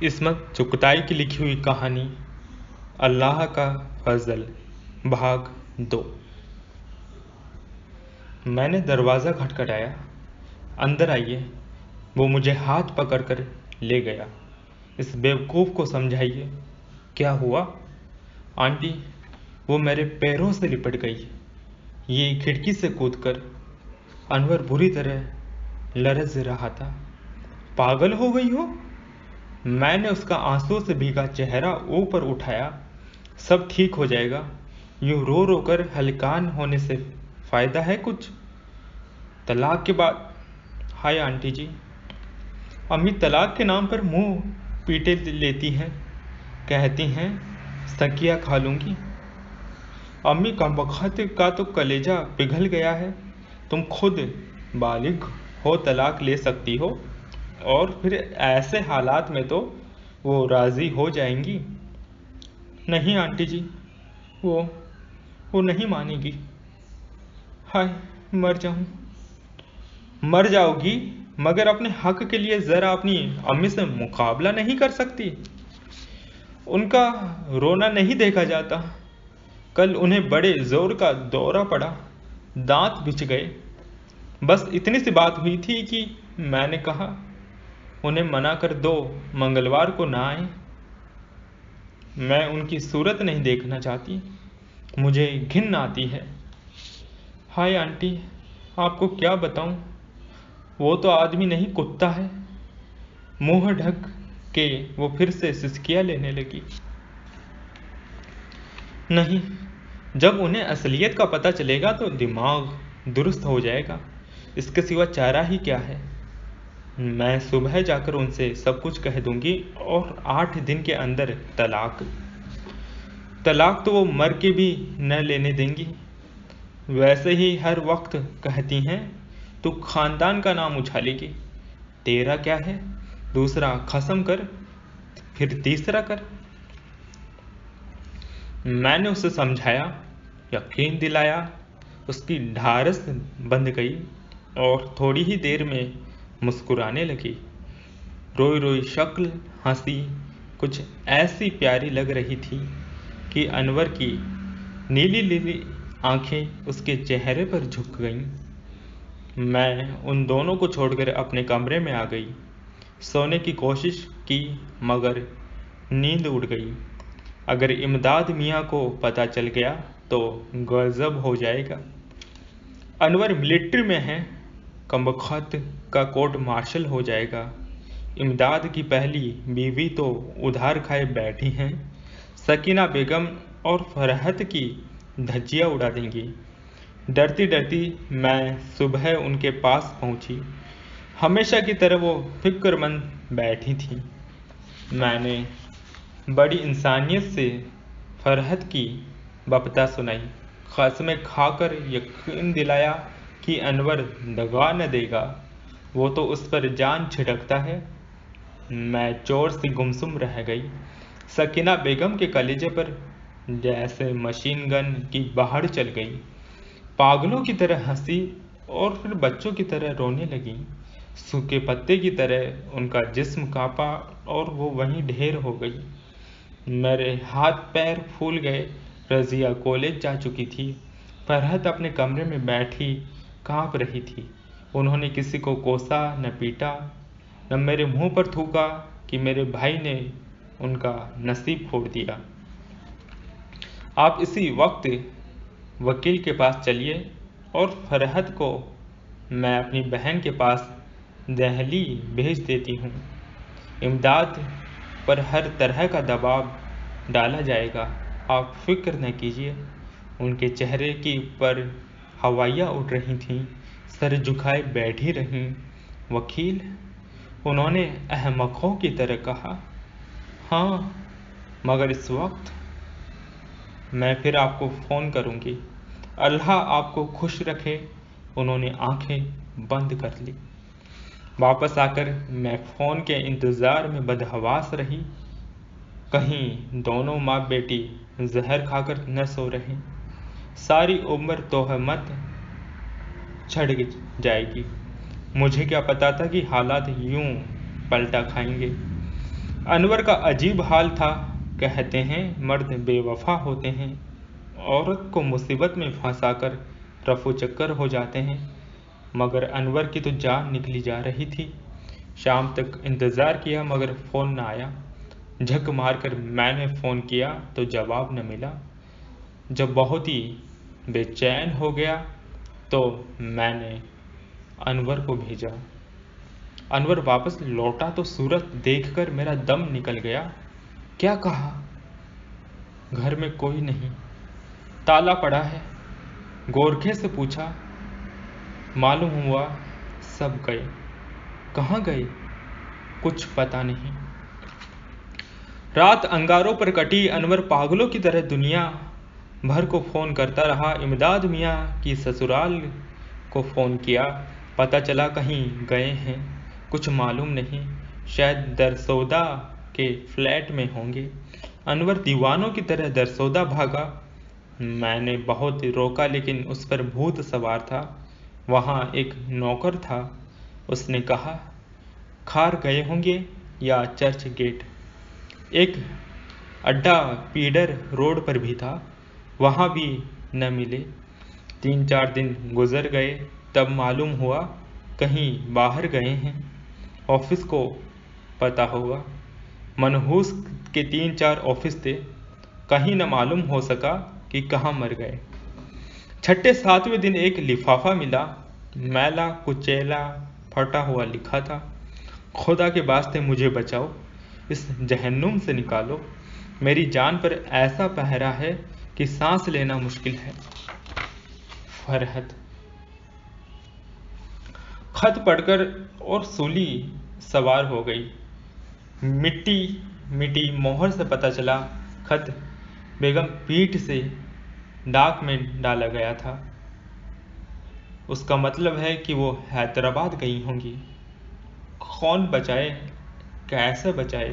इस्मत चुगताई की लिखी हुई कहानी अल्लाह का फजल भाग 2। मैंने दरवाज़ा खटखटाया। अंदर आइए। वो मुझे हाथ पकड़कर ले गया। इस बेवकूफ़ को समझाइए क्या हुआ। आंटी, वो मेरे पैरों से लिपट गई। ये खिड़की से कूदकर। अनवर बुरी तरह लरज़ रहा था। पागल हो गई हो। मैंने उसका आंसू से भीगा चेहरा ऊपर उठाया। सब ठीक हो जाएगा। यूं रो रो कर हलकान होने से फ़ायदा है कुछ। तलाक के बाद। हाय आंटी जी। अम्मी तलाक के नाम पर मुंह पीटे लेती हैं। कहती हैं सकिया खा लूँगी। अम्मी कमबख्त का तो कलेजा पिघल गया है। तुम खुद बालिग हो, तलाक ले सकती हो, और फिर ऐसे हालात में तो वो राज़ी हो जाएंगी। नहीं आंटी जी, वो नहीं मानेगी। हाय, मर जाऊं। मर जाओगी, मगर अपने हक के लिए ज़रा अपनी अम्मी से मुकाबला नहीं कर सकती। उनका रोना नहीं देखा जाता। कल उन्हें बड़े ज़ोर का दौरा पड़ा, दांत बिछ गए। बस इतनी सी बात हुई थी कि मैंने कहा उन्हें मना कर दो, मंगलवार को ना आए। मैं उनकी सूरत नहीं देखना चाहती, मुझे घिन आती है। हाय आंटी, आपको क्या बताऊं, वो तो आदमी नहीं कुत्ता है। मुंह ढक के वो फिर से सिसकियां लेने लगी। नहीं, जब उन्हें असलियत का पता चलेगा तो दिमाग दुरुस्त हो जाएगा। इसके सिवा चारा ही क्या है। मैं सुबह जाकर उनसे सब कुछ कह दूंगी और 8 दिन के अंदर तलाक। तलाक तो वो मर के भी न लेने देंगी। वैसे ही हर वक्त कहती हैं तू खानदान का नाम उछालेगी। तेरा क्या है, दूसरा खत्म कर, फिर तीसरा कर। मैंने उसे समझाया, यकीन दिलाया। उसकी ढारस बंध गई और थोड़ी ही देर में मुस्कुराने लगी। रोई रोई शक्ल, हंसी कुछ ऐसी प्यारी लग रही थी कि अनवर की नीली नीली आंखें उसके चेहरे पर झुक गईं। मैं उन दोनों को छोड़कर अपने कमरे में आ गई। सोने की कोशिश की, मगर नींद उड़ गई। अगर इमदाद मियाँ को पता चल गया तो गजब हो जाएगा। अनवर मिलिट्री में है, कमबख्त का कोर्ट मार्शल हो जाएगा। इमदाद की पहली बीवी तो उधार खाए बैठी हैं। सकीना बेगम और फरहत की धज्जियाँ उड़ा देंगी। डरती डरती मैं सुबह उनके पास पहुंची। हमेशा की तरह वो फिक्रमंद बैठी थी। मैंने बड़ी इंसानियत से फरहत की बपता सुनाई। कसमें खाकर यकीन दिलाया कि अनवर दगा न देगा। वो तो उस पर जान छिड़कता है। मैं चोर सी गुमसुम रह गई। सकीना बेगम के कलेजे पर जैसे मशीन गन की बाहर चल गई। पागलों की तरह हंसी और फिर बच्चों की तरह रोने लगी। सूखे पत्ते की तरह उनका जिस्म कांपा और वो वहीं ढेर हो गई। मेरे हाथ पैर फूल गए। रज़िया कॉलेज जा चुकी थी। फरहत अपने कमरे में बैठी कांप रही थी। उन्होंने किसी को कोसा न पीटा, न मेरे मुंह पर थूका कि मेरे भाई ने उनका नसीब फोड़ दिया। आप इसी वक्त वकील के पास चलिए और फरहत को मैं अपनी बहन के पास दहली भेज देती हूँ। इमदाद पर हर तरह का दबाव डाला जाएगा, आप फिक्र न कीजिए। उनके चेहरे के ऊपर हवाइयाँ उड़ रही थीं, सर झुकाए बैठी रहीं। वकील, उन्होंने अहमकों की तरह कहा। हाँ, मगर इस वक्त मैं फिर आपको फ़ोन करूँगी। अल्लाह आपको खुश रखे। उन्होंने आंखें बंद कर ली। वापस आकर मैं फ़ोन के इंतज़ार में बदहवास रही। कहीं दोनों माँ बेटी जहर खाकर न सो रहे। सारी उम्र तोहमत छड़ जाएगी। मुझे क्या पता था कि हालात यूं पलटा खाएंगे। अनवर का अजीब हाल था। कहते हैं मर्द बेवफा होते हैं, औरत को मुसीबत में फंसाकर रफू चक्कर हो जाते हैं, मगर अनवर की तो जान निकली जा रही थी। शाम तक इंतज़ार किया मगर फ़ोन न आया। झक मारकर मैंने फ़ोन किया तो जवाब न मिला। जब बहुत ही बेचैन हो गया तो मैंने अनवर को भेजा। अनवर वापस लौटा तो सूरत देखकर मेरा दम निकल गया। क्या कहा? घर में कोई नहीं, ताला पड़ा है। गोरखे से पूछा, मालूम हुआ सब गए। कहाँ गए? कुछ पता नहीं। रात अंगारों पर कटी। अनवर पागलों की तरह दुनिया भर को फ़ोन करता रहा। इमदाद मियाँ की ससुराल को फ़ोन किया, पता चला कहीं गए हैं, कुछ मालूम नहीं, शायद दरसौदा के फ्लैट में होंगे। अनवर दीवानों की तरह दरसौदा भागा। मैंने बहुत रोका लेकिन उस पर भूत सवार था। वहाँ एक नौकर था, उसने कहा खार गए होंगे या चर्च गेट। एक अड्डा पीडर रोड पर भी था, वहाँ भी न मिले। 3-4 दिन गुजर गए, तब मालूम हुआ कहीं बाहर गए हैं, ऑफिस को पता होगा। मनहूस के 3-4 ऑफिस थे, कहीं न मालूम हो सका कि कहाँ मर गए। 6-7वें दिन एक लिफाफा मिला, मैला कुचैला फटा हुआ लिखा था, खुदा के वास्ते मुझे बचाओ, इस जहन्नुम से निकालो, मेरी जान पर ऐसा पहरा है कि सांस लेना मुश्किल है। फरहत। खत पढ़कर और सूली सवार हो गई। मिट्टी मिट्टी मोहर से पता चला खत बेगम पीठ से डाक में डाला गया था। उसका मतलब है कि वो हैदराबाद गई होंगी। कौन बचाए, कैसे बचाए?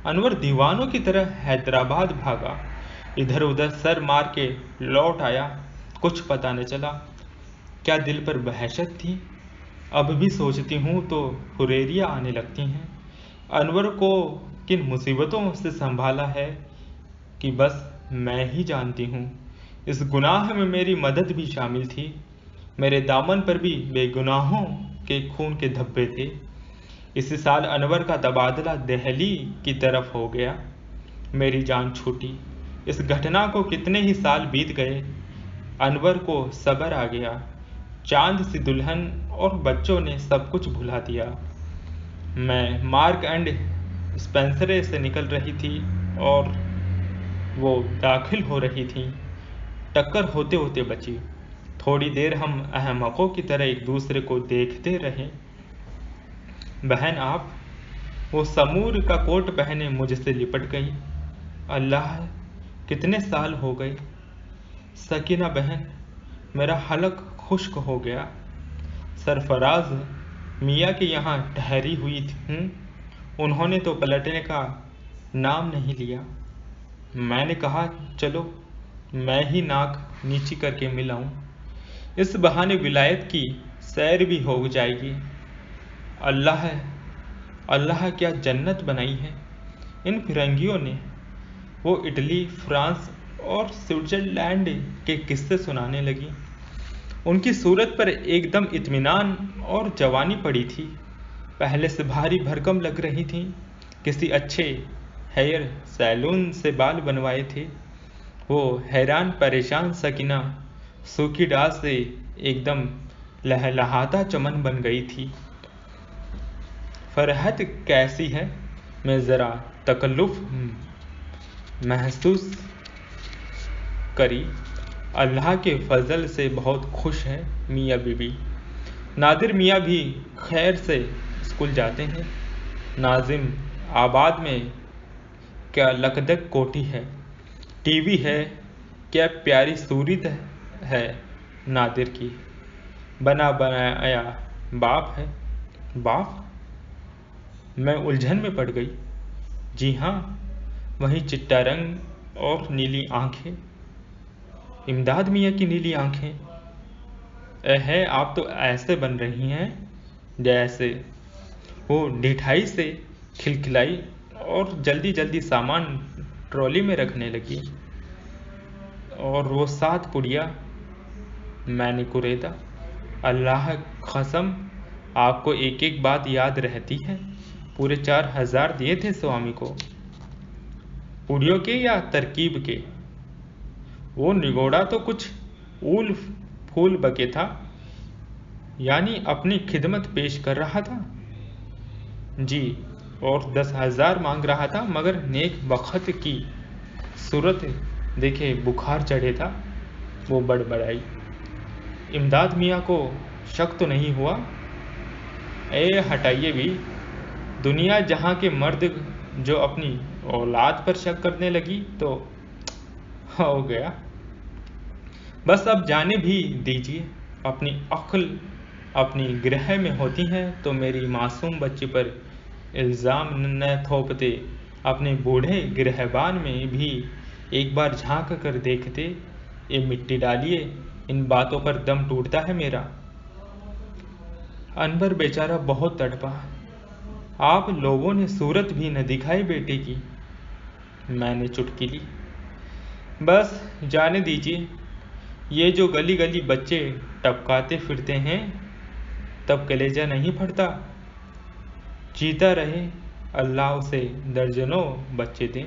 अनवर दीवानों की तरह हैदराबाद भागा, इधर उधर सर मार के लौट आया, कुछ पता न चला। क्या दिल पर वहशत थी? अब भी सोचती हूँ तो हुरेरियाँ आने लगती हैं। अनवर को किन मुसीबतों से संभाला है कि बस मैं ही जानती हूँ। इस गुनाह में मेरी मदद भी शामिल थी। मेरे दामन पर भी बेगुनाहों के खून के धब्बे थे। इसी साल अनवर का तबादला दिल्ली की तरफ हो गया। मेरी जान छूटी। इस घटना को कितने ही साल बीत गए। अनवर को सब्र आ गया। चांद सी दुल्हन और बच्चों ने सब कुछ भुला दिया। मैं मार्क एंड स्पेंसरे से निकल रही थी और वो दाखिल हो रही थी। टक्कर होते होते बची। थोड़ी देर हम अहमकों की तरह एक दूसरे को देखते रहे। बहन आप? वो समूर का कोट पहने मुझसे लिपट गई। अल्लाह, कितने साल हो गए। सकीना बहन, मेरा हलक खुश्क हो गया। सरफराज मियाँ के यहाँ ठहरी हुई हूँ, उन्होंने तो पलटने का नाम नहीं लिया। मैंने कहा चलो मैं ही नाक नीची करके मिलाऊं, इस बहाने विलायत की सैर भी हो जाएगी। अल्लाह अल्लाह, क्या जन्नत बनाई है इन फिरंगियों ने। वो इटली, फ्रांस और स्विट्जरलैंड के किस्से सुनाने लगी। उनकी सूरत पर एकदम इत्मीनान और जवानी पड़ी थी। पहले से भारी भरकम लग रही थी। किसी अच्छे हेयर सैलून से बाल बनवाए थे। वो हैरान परेशान सकीना सूखी डाल से एकदम लहलहाता चमन बन गई थी। फरहत कैसी है? मैं ज़रा तकल्लुफ़ महसूस करी। अल्लाह के फजल से बहुत खुश है मियाँ बीबी। नादिर मियाँ भी खैर से स्कूल जाते हैं। नाजिम आबाद में क्या लकदक कोठी है, टीवी है, क्या प्यारी सूरत है नादिर की। बना बनाया बाप है। बाप? मैं उलझन में पड़ गई। जी हाँ, वही चिट्टा रंग और नीली आंखें, इमदाद मियाँ की नीली आंखें। है आप तो ऐसे बन रही हैं जैसे। वो ढिठाई से खिलखिलाई और जल्दी जल्दी सामान ट्रॉली में रखने लगी। और वो 7 पुड़िया मैंने कुरेदा। अल्लाह कसम, आपको एक एक बात याद रहती है। पूरे 4000 दिए थे स्वामी को, पुड़ियों के या तरकीब के। वो निगोड़ा तो कुछ ऊल फूल बके था, यानी अपनी खिदमत पेश कर रहा था जी। और 10,000 मांग रहा था, मगर नेक बखत की सूरत देखे बुखार चढ़े था। वो बड़बड़ाई। इमदाद मियाँ को शक तो नहीं हुआ? हटाइए भी, दुनिया जहाँ के मर्द जो अपनी औलाद पर शक करने लगी तो हो गया। बस अब जाने भी दीजिए। अपनी अक्ल अपनी गृह में होती है तो मेरी मासूम बच्ची पर इल्ज़ाम न थोपते। अपने बूढ़े गृहबान में भी एक बार झांक कर देखते। ये मिट्टी डालिए, इन बातों पर दम टूटता है मेरा। अनवर बेचारा बहुत तड़पा। आप लोगों ने सूरत भी न दिखाई बेटे की। मैंने चुटकी ली। बस जाने दीजिए, ये जो गली गली बच्चे टपकाते फिरते हैं, तब कलेजा नहीं फटता। जीता रहे, अल्लाह उसे दर्जनों बच्चे दें।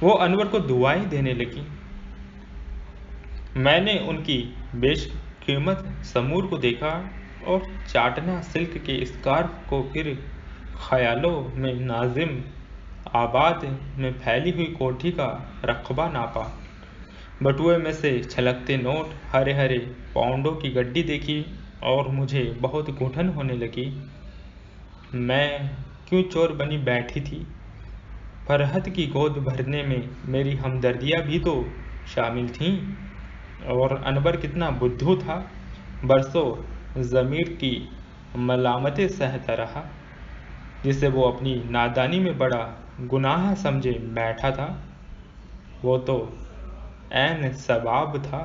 वो अनवर को दुआएं देने लगी। मैंने उनकी बेशकीमत समूर को देखा और चाटना सिल्क के स्कार्फ को फिर ख्यालों में नाजिम आबाद में फैली हुई कोठी का रकबा नापा। बटुए में से छलकते नोट, हरे हरे पाउंडों की गड्डी देखी और मुझे बहुत घुटन होने लगी। मैं क्यों चोर बनी बैठी थी? फरहत की गोद भरने में मेरी हमदर्दियाँ भी तो शामिल थीं। और अनवर कितना बुद्धू था, बरसों ज़मीर की मलामतें सहता रहा, जिसे वो अपनी नादानी में बड़ा गुनाह समझे बैठा था। वो तो ऐन सवाब था।